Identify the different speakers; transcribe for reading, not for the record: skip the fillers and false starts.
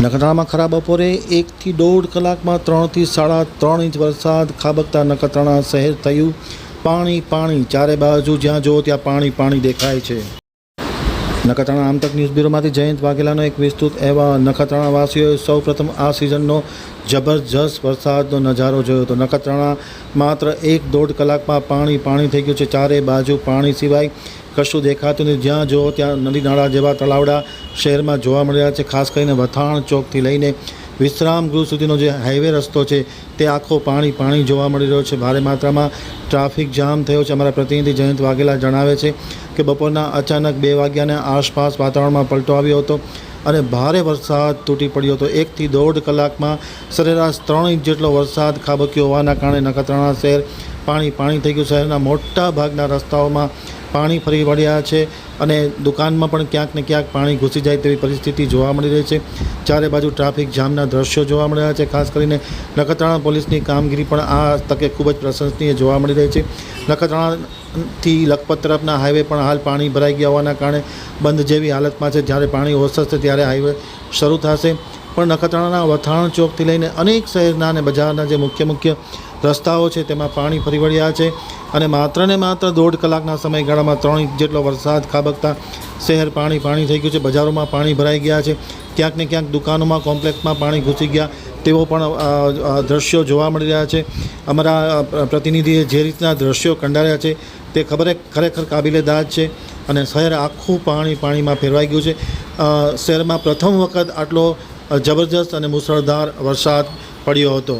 Speaker 1: નખત્રાણામાં ખરા બપોરે 1 થી 1.5 કલાકમાં 3 થી 3.5 ઇંચ વરસાદ ખાબકતા નખત્રાણા શહેર થયું પાણી પાણી, ચારે બાજુ જ્યાં જુઓ ત્યાં પાણી પાણી દેખાય છે। નખત્રાણા આમતક ન્યૂઝ બ્યુરોમાંથી જયંત વાઘેલાનો એક વિસ્તૃત અહેવાલ। નખત્રાણાવાસીઓએ સૌપ્રથમ આ સિઝનનો જબરજસ્ત વરસાદનો નજારો જોયો હતો। નખત્રાણા માત્ર 1-1.5 કલાકમાં પાણી પાણી થઈ ગયું છે। ચારે બાજુ પાણી સિવાય કશું દેખાતું નથી। જ્યાં જુઓ ત્યાં નદી નાળા જેવા તળાવડા શહેરમાં જોવા મળી રહ્યા છે। ખાસ કરીને વથાણ ચોકથી લઈને વિશ્રામ ગૃહ સુધીનો જે હાઈવે રસ્તો છે તે આખો પાણી પાણી જોવા મળી રહ્યો છે। ભારે માત્રામાં ટ્રાફિક જામ થયો છે। અમારા પ્રતિનિધિ જયંત વાઘેલા જણાવે છે કે બપોરના અચાનક 2 વાગ્યાના આસપાસ વાતાવરણમાં પલટો આવ્યો હતો અને ભારે વરસાદ તૂટી પડ્યો હતો। 1 થી 1.5 કલાકમાં સરેરાશ 3 ઇંચ જેટલો વરસાદ ખાબક્યો હોવાના કારણે નખત્રાણા શહેર પાણી પાણી થઈ ગયું। શહેરના મોટા ભાગના રસ્તાઓમાં પાણી ફરી વળ્યા છે અને દુકાનમાં પણ ક્યાંક ને ક્યાંક પાણી ઘૂસી જાય તેવી પરિસ્થિતિ જોવા મળી રહી છે। ચારે બાજુ ટ્રાફિક જામના દ્રશ્યો જોવા મળી રહ્યા છે। ખાસ કરીને નખત્રાણા પોલીસની કામગીરી પણ આ તકે ખૂબ જ પ્રશંસનીય જોવા મળી રહી છે। નખત્રાણાથી લખપત તરફના હાઈવે પણ હાલ પાણી ભરાઈ ગયા હોવાના કારણે બંધ જેવી હાલતમાં છે। જ્યારે પાણી ઓસરશે ત્યારે હાઈવે શરૂ થશે। પણ નખત્રાણાના વથાણ ચોકથી લઈને અનેક શહેરના અને બજારના જે મુખ્ય રસ્તાઓ છે તેમાં પાણી ફરી વળ્યા છે અને માત્ર ને માત્ર 1.5 કલાકના સમયગાળામાં 3 ઇંચ જેટલો વરસાદ ખાબકતા શહેર પાણી પાણી થઈ ગયું છે। બજારોમાં પાણી ભરાઈ ગયા છે। ક્યાંક ને ક્યાંક દુકાનોમાં કોમ્પ્લેક્સમાં પાણી ઘૂસી ગયા તેવો પણ દ્રશ્યો જોવા મળી રહ્યા છે। અમારા પ્રતિનિધિએ જે રીતના દ્રશ્યો કંડાર્યા છે તે ખરેખર કાબિલે દાદ છે અને શહેર આખું પાણીમાં ફેરવાઈ ગયું છે। શહેરમાં પ્રથમ વખત આટલો જબરજસ્ત અને મુસળધાર વરસાદ પડ્યો હતો।